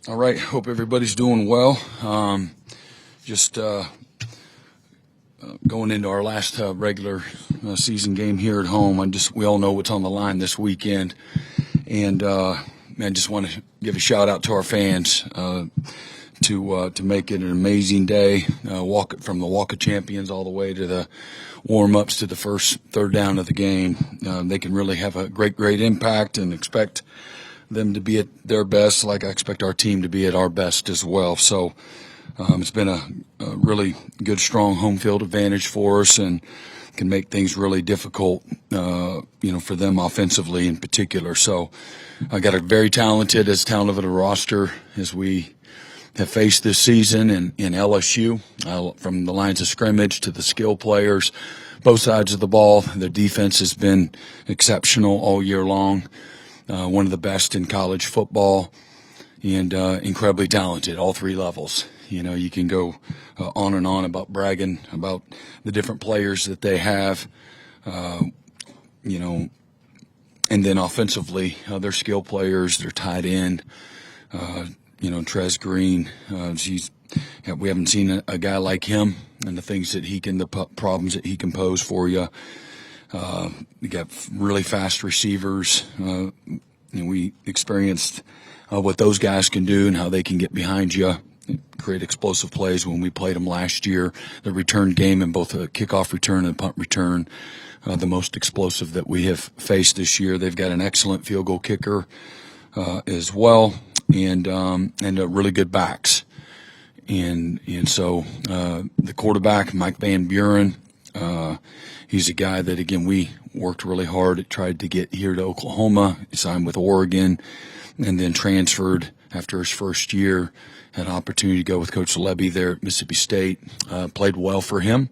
All right. Hope everybody's doing well. Just going into our last regular season game here at home. We all know what's on the line this weekend, and I just want to give a shout out to our fans to make it an amazing day. From the Walk of Champions all the way to the warm-ups to the first third down of the game. They can really have a great impact, and expect them to be at their best, like I expect our team to be at our best as well. So it's been a really good, strong home field advantage for us, and can make things really difficult, for them offensively in particular. So I got a very talented of a roster as we have faced this season in LSU, from the lines of scrimmage to the skill players, both sides of the ball. The defense has been exceptional all year long. One of the best in college football, and incredibly talented, all three levels. You can go on and on about bragging about the different players that they have, and then offensively, their skill players, their tight end, Trez Green. We haven't seen a guy like him, and the things that the problems that he can pose for you. We got really fast receivers. We experienced what those guys can do and how they can get behind you, create explosive plays. When we played them last year, the return game in both a kickoff return and a punt return, the most explosive that we have faced this year. They've got an excellent field goal kicker as well, and really good backs. And so the quarterback, Mike Van Buren, he's a guy that, again, we worked really hard, tried to get here to Oklahoma. He signed with Oregon, and then transferred after his first year. Had an opportunity to go with Coach Lebby there at Mississippi State. Played well for him,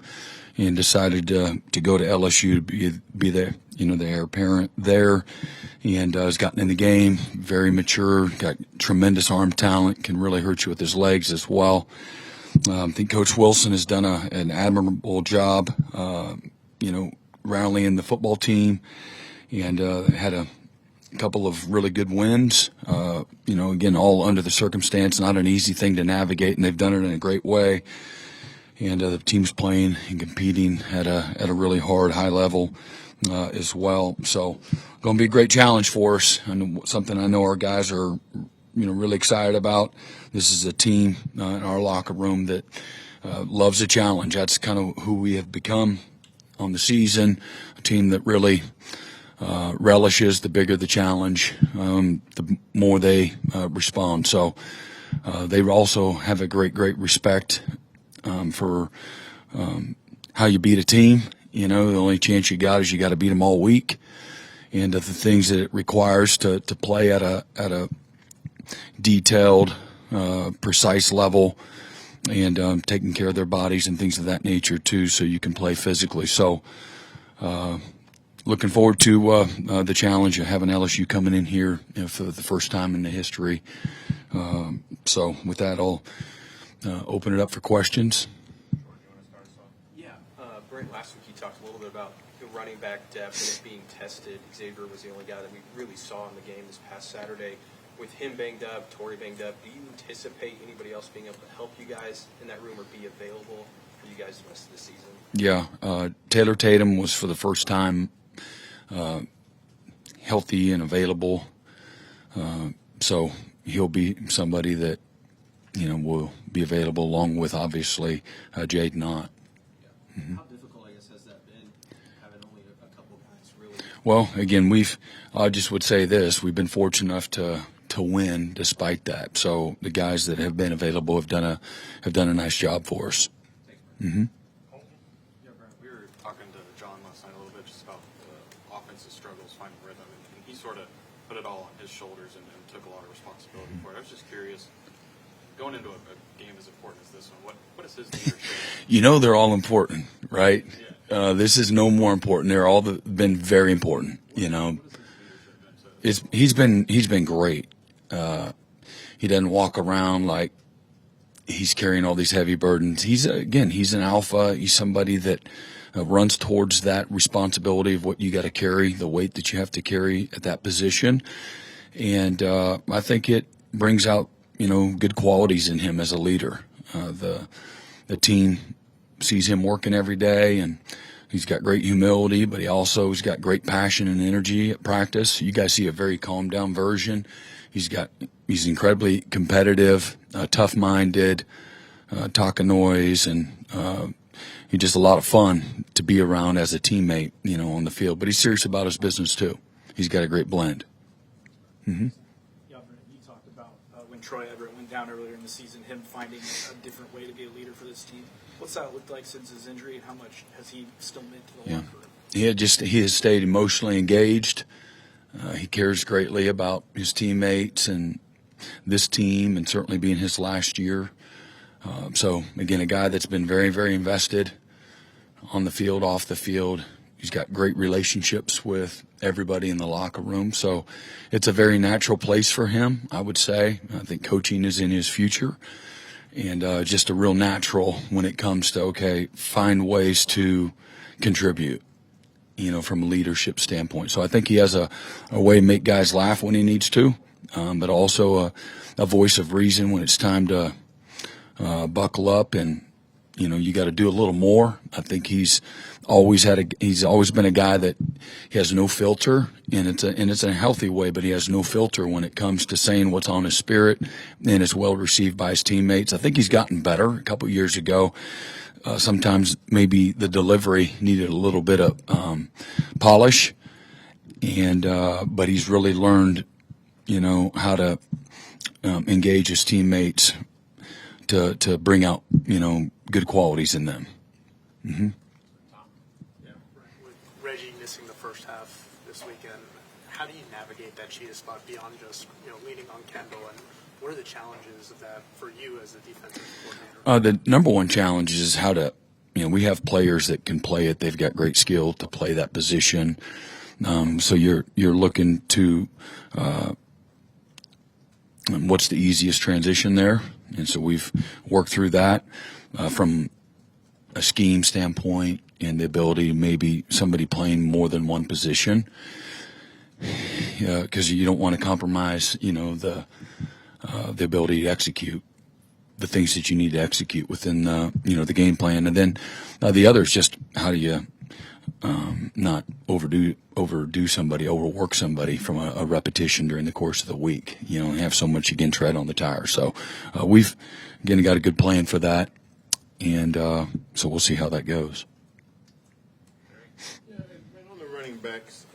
and decided to go to LSU to be the heir apparent there, and has gotten in the game. Very mature, got tremendous arm talent, can really hurt you with his legs as well. I think Coach Wilson has done an admirable job, rallying the football team, and had a couple of really good wins. Again, all under the circumstance, not an easy thing to navigate, and they've done it in a great way. And the team's playing and competing at a really hard, high level as well. So, going to be a great challenge for us, and something I know our guys are really excited about. This is a team in our locker room that loves a challenge. That's kind of who we have become on the season, a team that really relishes the bigger the challenge, the more they respond. So they also have a great respect for how you beat a team. The only chance you got is you got to beat them all week, and the things that it requires to play at a detailed, precise level, and taking care of their bodies and things of that nature too, so you can play physically. So looking forward to the challenge of having LSU coming in here for the first time in the history. So with that, I'll open it up for questions. Yeah, Brent, last week you talked a little bit about the running back depth and it being tested. Xavier was the only guy that we really saw in the game this past Saturday. With him banged up, Torrey banged up, do you anticipate anybody else being able to help you guys in that room or be available for you guys the rest of the season? Yeah, Taylor Tatum was for the first time healthy and available, so he'll be somebody that will be available, along with obviously Jade Knott. Yeah. Mm-hmm. How difficult, I guess, has that been, having only a couple guys really? Well, again, I just would say this: we've been fortunate enough to win despite that. So the guys that have been available have done a nice job for us. Mm-hmm. Yeah, Brent, we were talking to John last night a little bit just about the offensive struggles, finding rhythm, and he sort of put it all on his shoulders and took a lot of responsibility for it. I was just curious, going into a game as important as this one, what is his leadership? They're all important, right? Yeah. This is no more important. They're all been very important. He's been great. He doesn't walk around like he's carrying all these heavy burdens. He's an alpha. He's somebody that runs towards that responsibility of what you got to carry, the weight that you have to carry at that position. And I think it brings out good qualities in him as a leader. The team sees him working every day, and he's got great humility, but he's got great passion and energy at practice. You guys see a very calmed down version. He's incredibly competitive, tough-minded, talking noise, and he's just a lot of fun to be around as a teammate, on the field. But he's serious about his business too. He's got a great blend. Mm-hmm. Yeah, Brent, you talked about when Troy Everett went down earlier in the season, him finding a different way to be a leader for this team. What's that looked like since his injury, and how much has he still meant to the locker room? He has stayed emotionally engaged. He cares greatly about his teammates and this team, and certainly being his last year. So, again, a guy that's been very, very invested on the field, off the field. He's got great relationships with everybody in the locker room. So it's a very natural place for him, I would say. I think coaching is in his future. And just a real natural when it comes to, find ways to contribute, from a leadership standpoint. So I think he has a way to make guys laugh when he needs to, but also a voice of reason when it's time to buckle up and, you got to do a little more. I think he's always been a guy that he has no filter, and it's in a healthy way, but he has no filter when it comes to saying what's on his spirit, and it's well received by his teammates. I think he's gotten better. A couple of years ago, sometimes maybe the delivery needed a little bit of polish, and but he's really learned, how to engage his teammates to bring out, good qualities in them. Mm-hmm. Yeah. With Reggie missing the first half this weekend, how do you navigate that cheetah spot beyond just leaning on Kendall, and what are the challenges of that for you as a defensive coordinator? The number one challenge is how to, we have players that can play it. They've got great skill to play that position. So you're looking to what's the easiest transition there, and so we've worked through that from a scheme standpoint and the ability maybe somebody playing more than one position, because you don't want to compromise, the ability to execute the things that you need to execute within the game plan. And then the other is just how do you not overwork somebody from a repetition during the course of the week, and have so much tread on the tire. So we've again got a good plan for that, and so we'll see how that goes. Yeah, and on the running backs,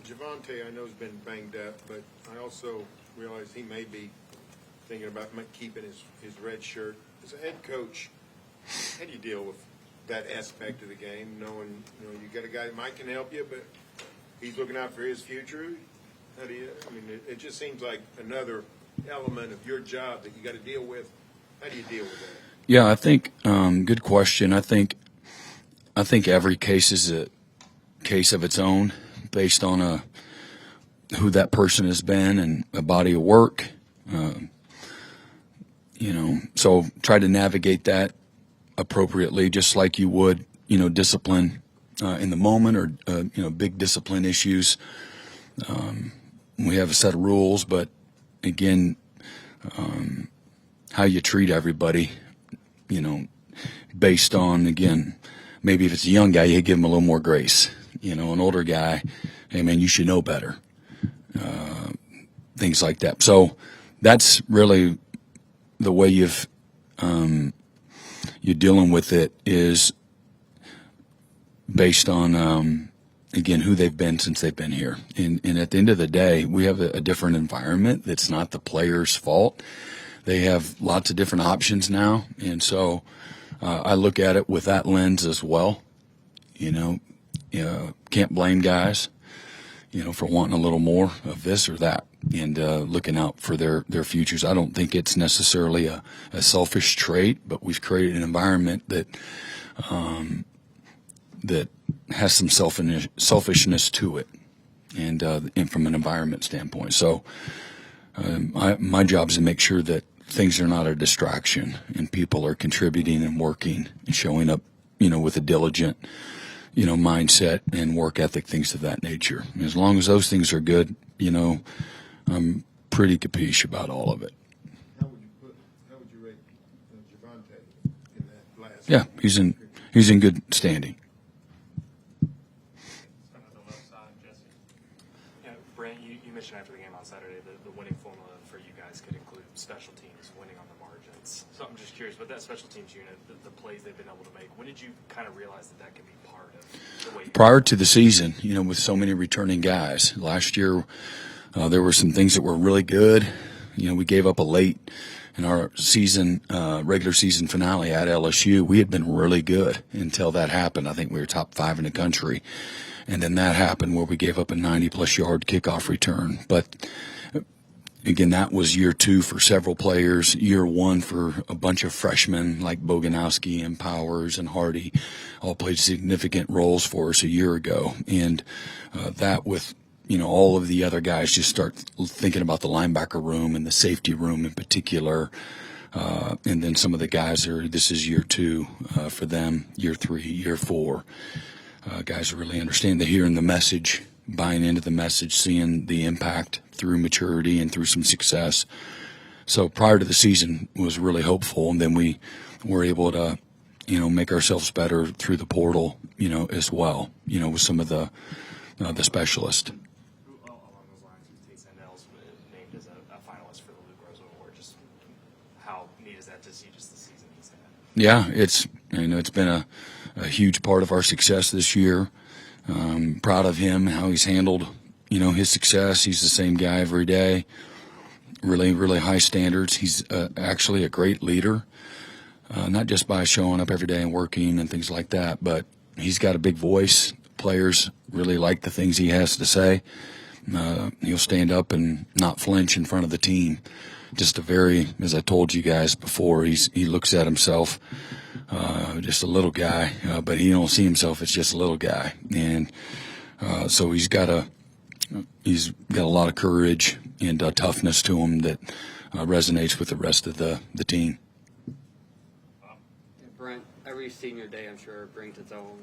Javonte I know has been banged up, but I also realize he may be thinking about keeping his red shirt. As a head coach, how do you deal with that aspect of the game, knowing you got a guy that might can help you, but he's looking out for his future? How do you? It just seems like another element of your job that you got to deal with. How do you deal with that? Yeah, I think good question. I think every case is a case of its own, based on who that person has been and a body of work. So try to navigate that appropriately, just like you would, discipline in the moment, or big discipline issues. We have a set of rules, but again, how you treat everybody, based on, again, maybe if it's a young guy, you give him a little more grace. An older guy, hey man, you should know better. Things like that. So that's really the way you're dealing with it, is based on, again, who they've been since they've been here. And at the end of the day, we have a different environment that's not the player's fault. They have lots of different options now. And so I look at it with that lens as well. Can't blame guys, for wanting a little more of this or that, and looking out for their futures. I don't think it's necessarily a selfish trait, but we've created an environment that has some selfishness to it, and from an environment standpoint. So my job is to make sure that things are not a distraction, and people are contributing and working and showing up, with a diligent, mindset and work ethic, things of that nature. And as long as those things are good, I'm pretty capiche about all of it. How would you evaluate Javante in that last? Yeah, he's in good standing. Yeah, Brent, you mentioned after the game on Saturday that the winning formula for you guys could include special teams winning on the margins. So I'm just curious, with that special teams unit, the plays they've been able to make, when did you kind of realize that could be part of the way? Prior to the season, with so many returning guys, last year there were some things that were really good. We gave up a late in our season, regular season finale at LSU. We had been really good until that happened. I think we were top 5 in the country. And then that happened where we gave up a 90-plus yard kickoff return. But again, that was year 2 for several players. Year 1 for a bunch of freshmen like Boganowski and Powers and Hardy, all played significant roles for us a year ago. And that with all of the other guys just start thinking about the linebacker room and the safety room in particular. And then some of the guys this is year 2 for them, year 3, year 4. Guys really understand. They're hearing the message, buying into the message, seeing the impact through maturity and through some success. So prior to the season was really hopeful, and then we were able to, make ourselves better through the portal, as well, with some of the specialists. Along those lines, Tate Sandell's named as a finalist for the Luke Rose Award. Just how neat is that to see just the season he's had? Yeah, it's been a huge part of our success this year. Proud of him, how he's handled, his success. He's the same guy every day. Really, really high standards. He's actually a great leader, not just by showing up every day and working and things like that, but he's got a big voice. Players really like the things he has to say. He'll stand up and not flinch in front of the team. Just as I told you guys before, he looks at himself, just a little guy, but he don't see himself as just a little guy. And so he's got a lot of courage and toughness to him that resonates with the rest of the team. Brent, every senior day, I'm sure, brings its own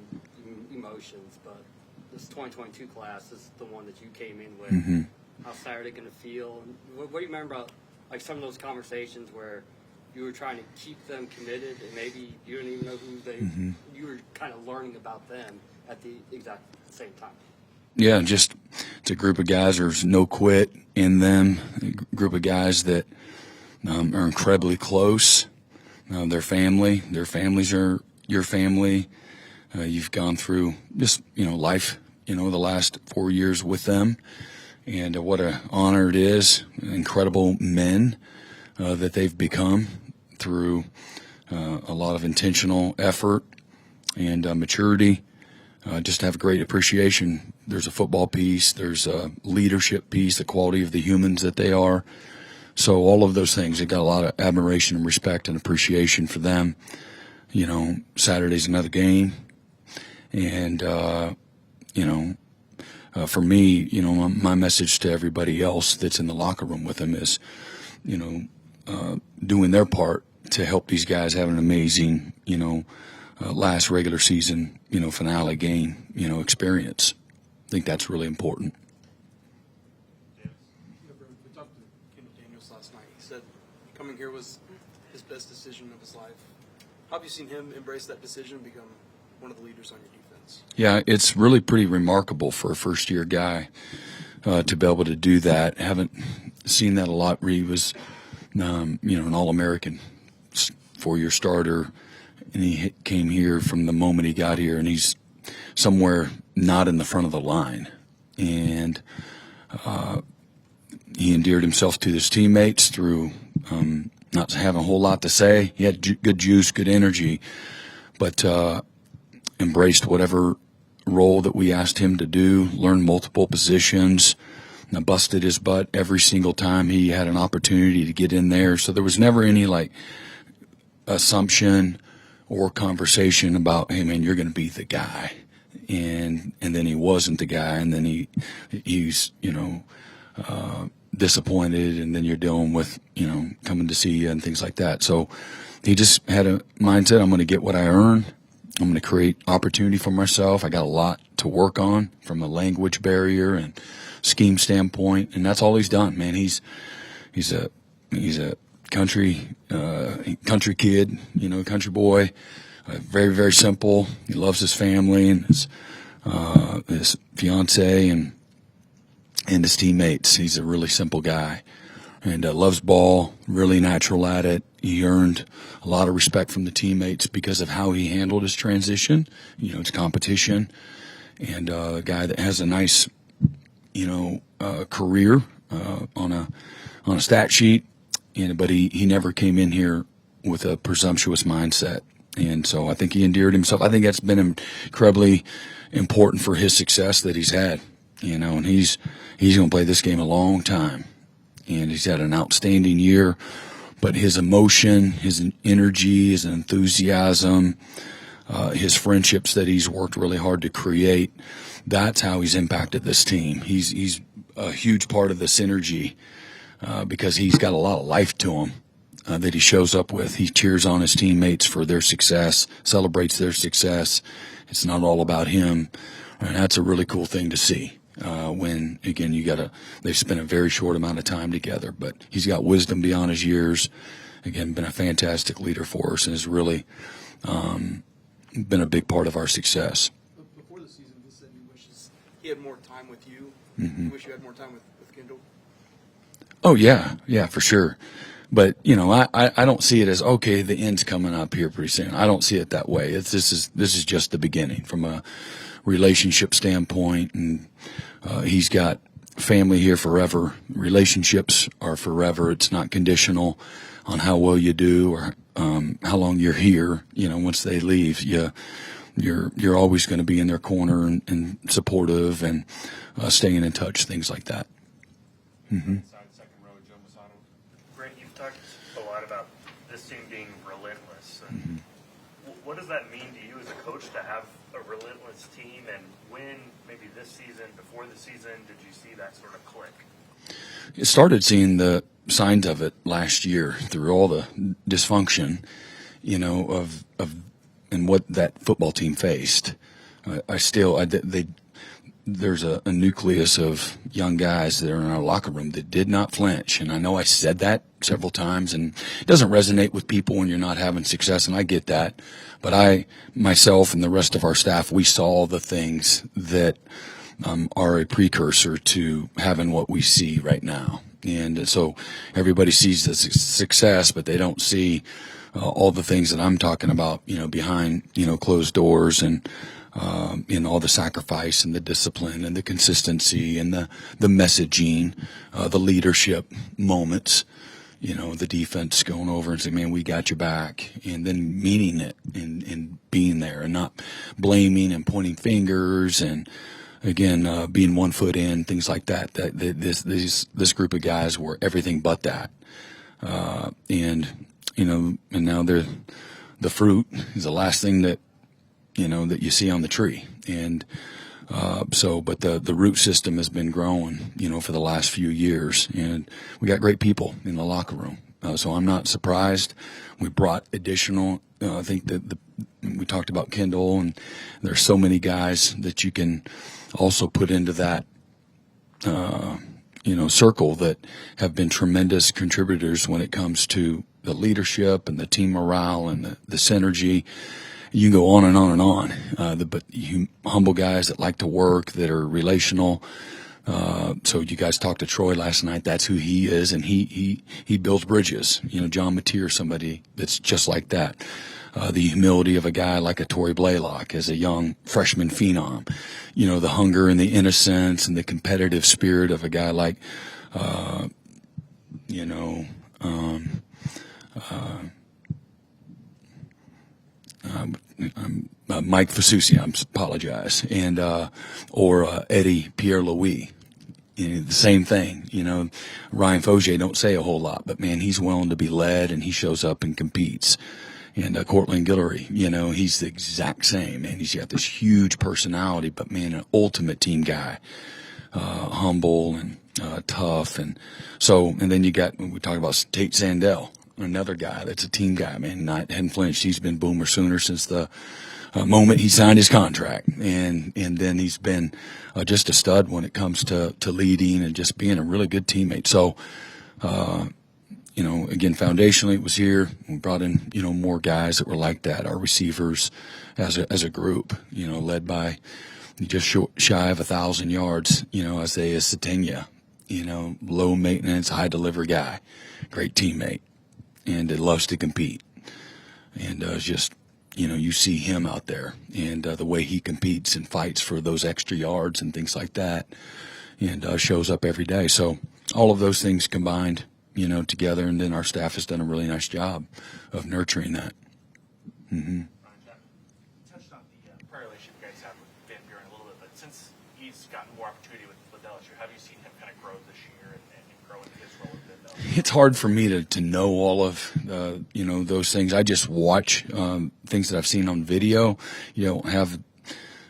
emotions, but this 2022 class is the one that you came in with. Mm-hmm. How's Saturday going to feel? And what do you remember about some of those conversations where you were trying to keep them committed, and maybe you didn't even know who Mm-hmm. you were kind of learning about them at the exact same time? Yeah, it's a group of guys. There's no quit in them. A group of guys that are incredibly close. Their family. Their families are your family. You've gone through just life. The last 4 years with them, and what an honor it is. Incredible men that they've become through a lot of intentional effort and maturity. Just have a great appreciation. There's a football piece. There's a leadership piece, the quality of the humans that they are. So all of those things, they've got a lot of admiration and respect and appreciation for them. Saturday's another game. And, for me, my message to everybody else that's in the locker room with them is, doing their part to help these guys have an amazing, last regular season, finale game, experience. I think that's really important. We talked to Kendall Daniels last night. He said coming here was his best decision of his life. How have you seen him embrace that decision and become one of the leaders on your defense? Yeah, it's really pretty remarkable for a first-year guy to be able to do that. Haven't seen that a lot. He was, an All-American, 4-year starter, and he came here from the moment he got here, and he's somewhere not in the front of the line. And he endeared himself to his teammates through not having a whole lot to say. He had good juice, good energy, but embraced whatever role that we asked him to do, learned multiple positions, busted his butt every single time he had an opportunity to get in there. So there was never any assumption or conversation about, hey man, you're going to be the guy. And then he wasn't the guy, and then he's disappointed, and then you're dealing with coming to see you and things like that. So he just had a mindset: I'm going to get what I earn. I'm going to create opportunity for myself. I got a lot to work on from a language barrier and scheme standpoint, and that's all he's done, man. He's a country country kid, country boy, very, very simple. He loves his family and his fiance and his teammates. He's a really simple guy and loves ball, really natural at it. He earned a lot of respect from the teammates because of how he handled his transition. It's competition, and a guy that has a nice, career on a stat sheet. But he never came in here with a presumptuous mindset. And so I think he endeared himself. I think that's been incredibly important for his success that he's had. And he's going to play this game a long time. And he's had an outstanding year. But his emotion, his energy, his enthusiasm, his friendships that he's worked really hard to create, that's how he's impacted this team. He's a huge part of the synergy because he's got a lot of life to him that he shows up with. He cheers on his teammates for their success, celebrates their success. It's not all about him. And that's a really cool thing to see. When again they've spent a very short amount of time together, but he's got wisdom beyond his years. Again, been a fantastic leader for us and has really been a big part of our success. Before the season, he said he wishes he had more time with you. Mm-hmm. You wish you had more time with Kendall. Oh yeah, for sure. But I don't see it as okay. The end's coming up here pretty soon. I don't see it that way. This is just the beginning from a relationship standpoint, and he's got family here forever. Relationships are forever. It's not conditional on how well you do or how long you're here. Once they leave, you're always going to be in their corner and supportive and staying in touch, things like that. Mm-hmm. Second row, Joe Masato. Brent, you've talked a lot about this team being relentless. And what does that mean to you as a coach to have a relentless team? And when, maybe this season, before the season, did you see that sort of click? It started seeing the signs of it last year through all the dysfunction, of and what that football team faced. There's a nucleus of young guys that are in our locker room that did not flinch. And I know I said that several times, and it doesn't resonate with people when you're not having success, and I get that. But I, myself, and the rest of our staff, we saw the things that are a precursor to having what we see right now. And so everybody sees the success, but they don't see all the things that I'm talking about, behind, closed doors and all the sacrifice and the discipline and the consistency and the messaging, the leadership moments, the defense going over and saying, man, we got your back, and then meaning it and being there and not blaming and pointing fingers and, again, being 1 foot in, things like that. This group of guys were everything but that. And now the fruit is the last thing that you see on the tree. And but the root system has been growing, for the last few years, and we got great people in the locker room. So I'm not surprised. We brought additional. I think that we talked about Kendall, and there's so many guys that you can also put into that circle that have been tremendous contributors when it comes to the leadership and the team morale and the synergy. You can go on and on and on. But humble guys that like to work, that are relational. So you guys talked to Troy last night. That's who he is, and he builds bridges. John Mateer, somebody that's just like that. The humility of a guy like a Torrey Blaylock as a young freshman phenom. The hunger and the innocence and the competitive spirit of a guy like, Mike Fasusi, I apologize, and or Eddie Pierre-Louis. The same thing. Ryan Fogier don't say a whole lot, but man, he's willing to be led, and he shows up and competes. And Cortland Guillory, he's the exact same, man. He's got this huge personality, but man, an ultimate team guy, humble and tough, and then we talk about Tate Sandell, another guy that's a team guy, man. Hadn't flinched. He's been Boomer Sooner since the moment he signed his contract, and then he's been just a stud when it comes to leading and just being a really good teammate. So, again, foundationally it was here. We brought in, more guys that were like that. Our receivers as a group, led by just shy of 1,000 yards, Isaiah Satenia, low maintenance, high delivery guy, great teammate, and loves to compete. And it's just, you see him out there and the way he competes and fights for those extra yards and things like that, and shows up every day. So all of those things combined, together, and then our staff has done a really nice job of nurturing that. Mm-hmm. You touched on the prior relationship you guys have with Van Buren a little bit, but since he's gotten more opportunity with LSU, have you seen him kind of grow this year and grow into his role with LSU? It's hard for me to know all of those things. I just watch things that I've seen on video. You don't have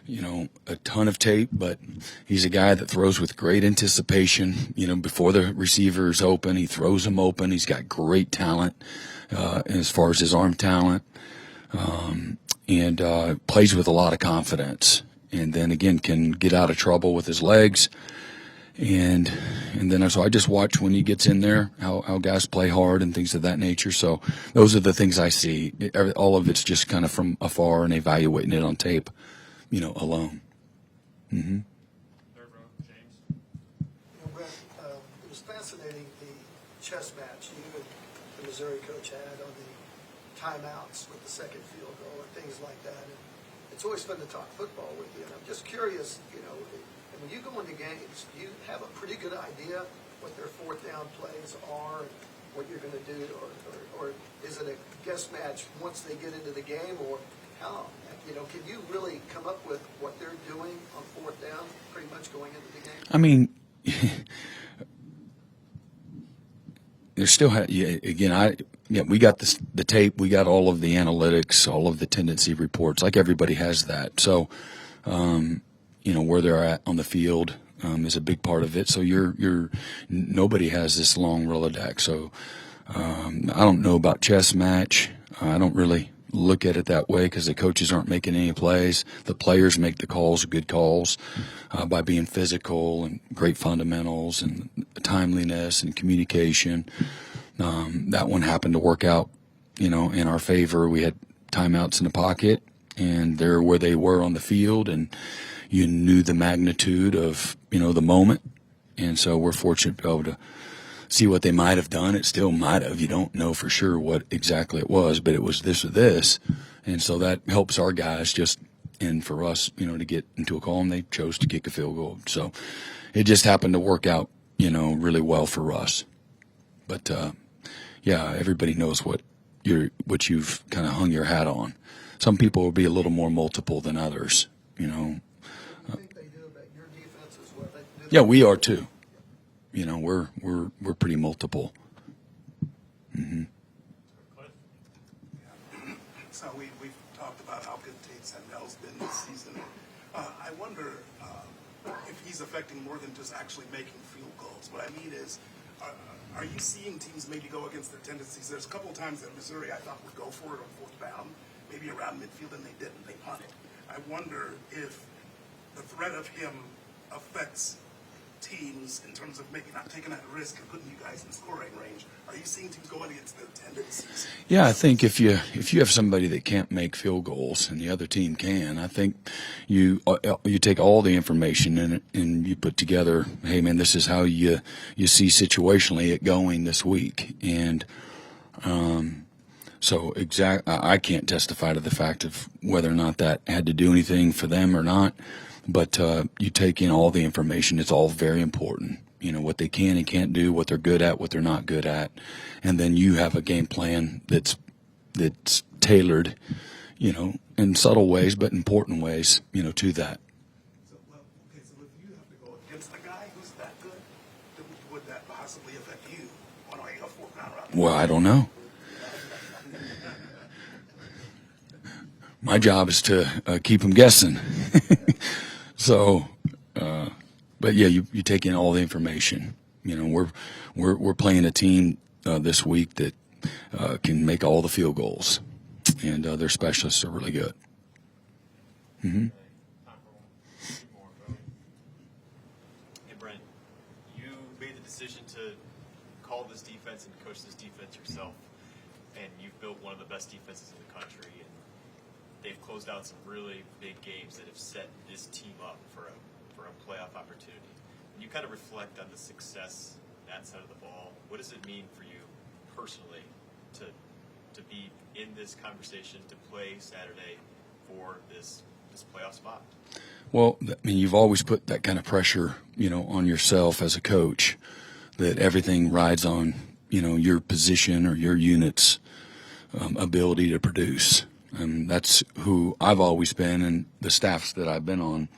a ton of tape, but he's a guy that throws with great anticipation. Before the receiver's open, he throws them open. He's got great talent as far as his arm talent, and plays with a lot of confidence. And then again, can get out of trouble with his legs. And then so I just watch when he gets in there how guys play hard and things of that nature. So those are the things I see. All of it's just kind of from afar and evaluating it on tape, alone. Mm-hmm. Third row, James. Brent, it was fascinating the chess match you and the Missouri coach had on the timeouts with the second field goal and things like that. And it's always fun to talk football with you. And I'm just curious, when you go into games, do you have a pretty good idea what their fourth down plays are and what you're going to do? Or is it a guess match once they get into the game? Or how, can you really come up with what they're doing on fourth down pretty much going into the game? I mean, there's still, again, we got the tape, we got all of the analytics, all of the tendency reports, like everybody has that. So, where they're at on the field is a big part of it. So nobody has this long Rolodex. So I don't know about chess match. I don't really look at it that way because the coaches aren't making any plays. The players make the calls, good calls, by being physical and great fundamentals and timeliness and communication. That one happened to work out, in our favor. We had timeouts in the pocket, and they're where they were on the field, and you knew the magnitude of, the moment. And so we're fortunate to be able to see what they might have done. It still might have. You don't know for sure what exactly it was, but it was this or this. And so that helps our guys and for us, to get into a call, and they chose to kick a field goal. So it just happened to work out, really well for us. But, everybody knows what you've kind of hung your hat on. Some people will be a little more multiple than others, I think they do about your defense as well. Yeah, we are too. We're pretty multiple. Mm-hmm. So we've talked about how good Tate Sandel's been this season. I wonder if he's affecting more than just actually making field goals. What I mean is, are you seeing teams maybe go against their tendencies? There's a couple of times that Missouri, I thought, would go for it on fourth down, maybe around midfield, and they didn't. They punted. I wonder if the threat of him affects teams in terms of maybe not taking that risk and putting you guys in scoring range. Are you seeing teams going against their tendencies? Yeah, I think if you have somebody that can't make field goals and the other team can, I think you take all the information and you put together, hey man, this is how you see situationally it going this week. And so I can't testify to the fact of whether or not that had to do anything for them or not. But you take in all the information. It's all very important. What they can and can't do, what they're good at, what they're not good at. And then you have a game plan that's tailored, in subtle ways, but important ways, to that. So if you have to go against a guy who's that good, then would that possibly affect you on a fourth down route? Well, I don't know. My job is to keep them guessing. So, but yeah, you take in all the information. We're playing a team this week that can make all the field goals, and their specialists are really good. Mm-hmm. Hey Brent, you made the decision to call this defense defense and coached this defense yourself, and you've built one of the best defenses in the country, and they've closed out some really big games that have set this team up for a playoff opportunity. When you kind of reflect on the success that side of the ball, what does it mean for you personally to be in this conversation, to play Saturday for this playoff spot? Well, I mean, you've always put that kind of pressure, on yourself as a coach, that everything rides on, your position or your unit's ability to produce. And that's who I've always been, and the staffs that I've been on,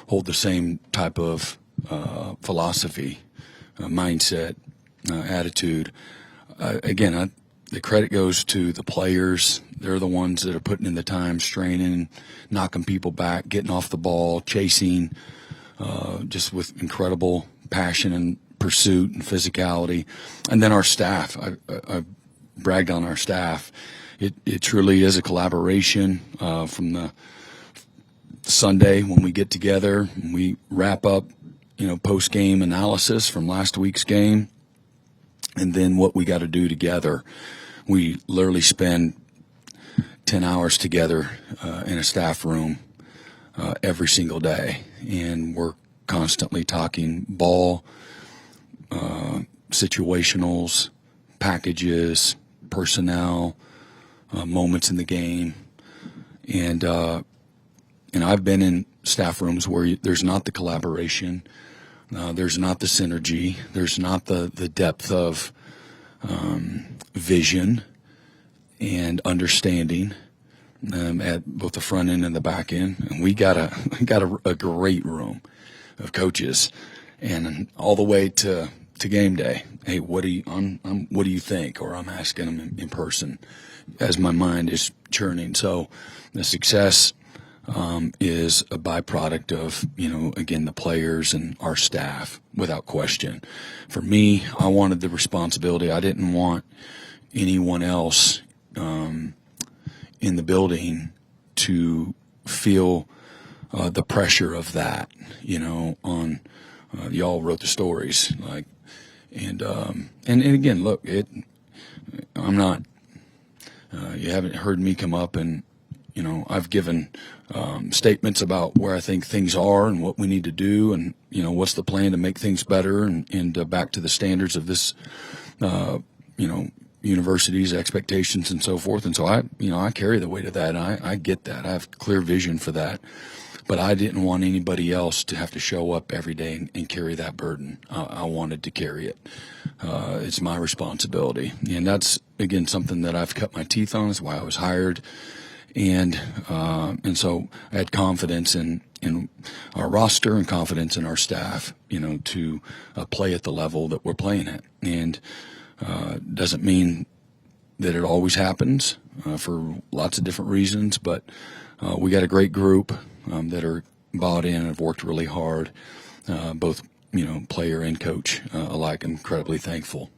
hold the same type of philosophy, mindset, attitude. Again, the credit goes to the players. They're the ones that are putting in the time, straining, knocking people back, getting off the ball, chasing, just with incredible passion and pursuit and physicality. And then our staff. I bragged on our staff. It truly is a collaboration from the Sunday when we get together and we wrap up, post-game analysis from last week's game, and then what we got to do together. We literally spend 10 hours together in a staff room every single day, and we're constantly talking ball, situationals, packages, personnel, moments in the game, and I've been in staff rooms where there's not the collaboration, there's not the synergy, there's not the depth of vision and understanding at both the front end and the back end. And we got a great room of coaches, and all the way to game day. Hey, what do you think? Or I'm asking them in person as my mind is churning. So the success is a byproduct of, again, the players and our staff, without question. For me, I wanted the responsibility. I didn't want anyone else in the building to feel the pressure of that, on y'all wrote the stories, and again, look, I'm not, you haven't heard me come up and, I've given statements about where I think things are and what we need to do, and what's the plan to make things better and back to the standards of this, university's expectations and so forth. And so I carry the weight of that. And I get that. I have clear vision for that. But I didn't want anybody else to have to show up every day and carry that burden. I wanted to carry it. It's my responsibility, and that's again something that I've cut my teeth on. Is why I was hired. And so I had confidence in our roster and confidence in our staff, to play at the level that we're playing at. And doesn't mean that it always happens for lots of different reasons, but we got a great group that are bought in and have worked really hard, both player and coach alike. I'm incredibly thankful,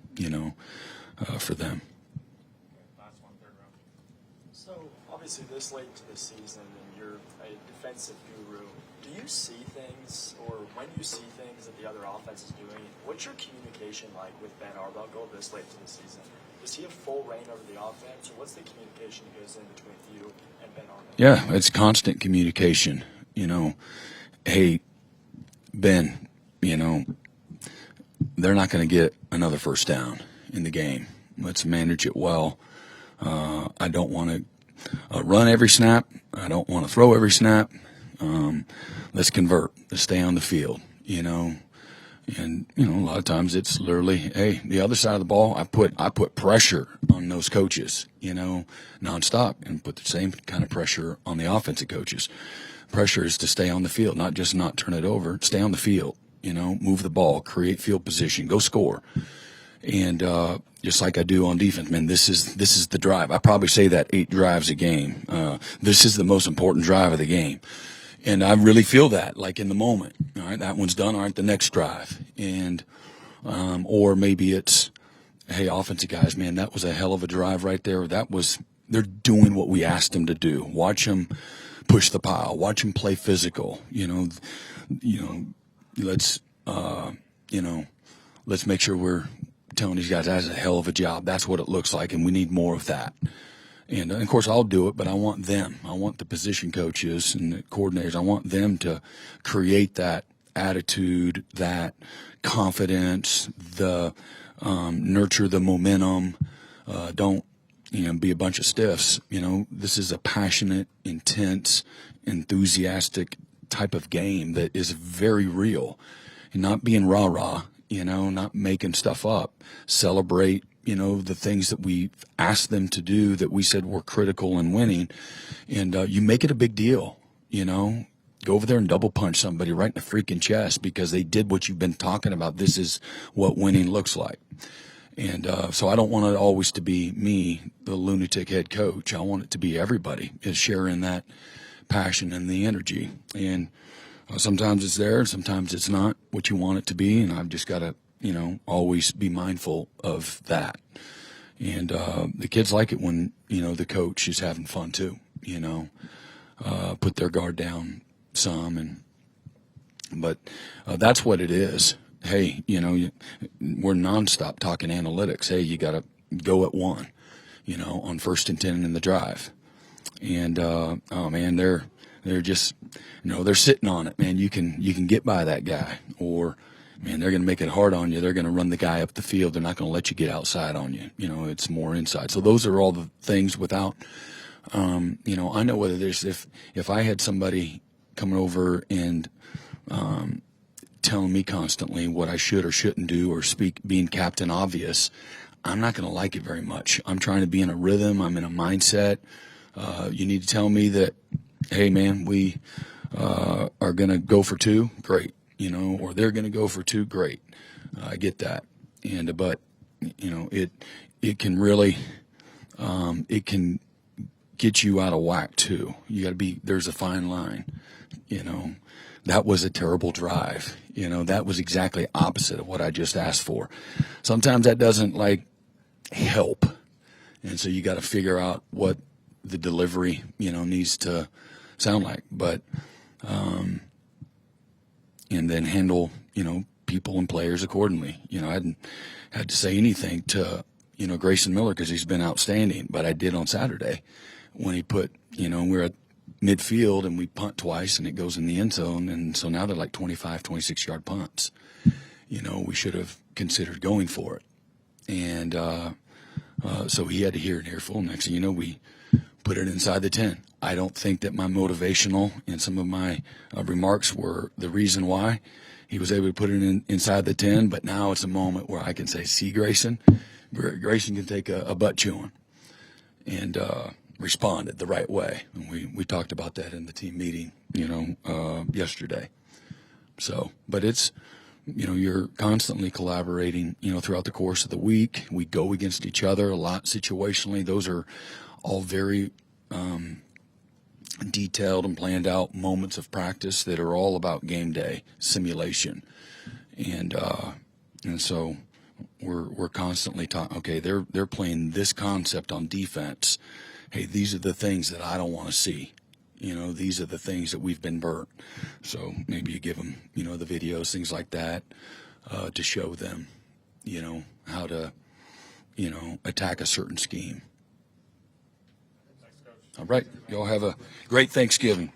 for them. Obviously, this late into the season, and you're a defensive guru, do you see things, or when you see things that the other offense is doing, what's your communication like with Ben Arbuckle this late into the season? Does he have full reign over the offense, or what's the communication that goes in between you and Ben Arbuckle? Yeah, it's constant communication. Hey, Ben, they're not going to get another first down in the game. Let's manage it well. I don't want to run every snap. I don't want to throw every snap. Let's convert. Let's stay on the field, And, a lot of times it's literally, hey, the other side of the ball, I put pressure on those coaches, nonstop, and put the same kind of pressure on the offensive coaches. Pressure is to stay on the field, not just not turn it over. Stay on the field, move the ball, create field position, go score. And just like I do on defense, man, this is the drive. I probably say that 8 drives a game. This is the most important drive of the game. And I really feel that, like in the moment. All right, that one's done. All right, the next drive. And or maybe it's, hey, offensive guys, man, that was a hell of a drive right there. They're doing what we asked them to do. Watch them push the pile. Watch them play physical. Let's let's make sure we're telling these guys that's a hell of a job. That's what it looks like, and we need more of that. And of course, I'll do it, but I want them. I want the position coaches and the coordinators. I want them to create that attitude, that confidence, the nurture the momentum. Don't be a bunch of stiffs. This is a passionate, intense, enthusiastic type of game that is very real, and not being rah-rah. Not making stuff up. Celebrate, the things that we asked them to do that we said were critical in winning, and you make it a big deal. Go over there and double punch somebody right in the freaking chest because they did what you've been talking about. This is what winning looks like. And so I don't want it always to be me, the lunatic head coach. I want it to be everybody is sharing that passion and the energy. And sometimes it's there, sometimes it's not what you want it to be. And I've just got to, always be mindful of that. And the kids like it when, the coach is having fun too, put their guard down some. But that's what it is. Hey, we're nonstop talking analytics. Hey, you got to go at 1, on 1st and 10 in the drive. And, oh man, they're just, they're sitting on it, man. You can get by that guy, or man, they're going to make it hard on you. They're going to run the guy up the field. They're not going to let you get outside on you. It's more inside. So those are all the things without, I know what it is. If I had somebody coming over and, telling me constantly what I should or shouldn't do, or being Captain Obvious, I'm not going to like it very much. I'm trying to be in a rhythm. I'm in a mindset. You need to tell me that, hey man, we are going to go for 2, great. Or they're going to go for 2, great. I get that. But it can really, it can get you out of whack too. You got to there's a fine line, That was a terrible drive. That was exactly opposite of what I just asked for. Sometimes that doesn't help. And so you got to figure out what the delivery, needs to sound like. But, and then handle, people and players accordingly. I hadn't had to say anything to, Grayson Miller because he's been outstanding. But I did on Saturday when he put, we're at midfield and we punt twice and it goes in the end zone. And so now they're like 25, 26-yard punts. We should have considered going for it. And so he had to hear an earful. Next thing you know, we put it inside the 10. I don't think that my motivational and some of my remarks were the reason why he was able to put it inside the 10. But now it's a moment where I can say, see, Grayson can take a butt chewing. And responded the right way. And we talked about that in the team meeting, yesterday. So, but it's, you're constantly collaborating, throughout the course of the week. We go against each other a lot situationally. Those are all very detailed and planned out moments of practice that are all about game day simulation. And so we're constantly talking, okay, they're playing this concept on defense. Hey, these are the things that I don't want to see. These are the things that we've been burnt. So maybe you give them, the videos, things like that, to show them, how to, attack a certain scheme. All right. Y'all have a great Thanksgiving.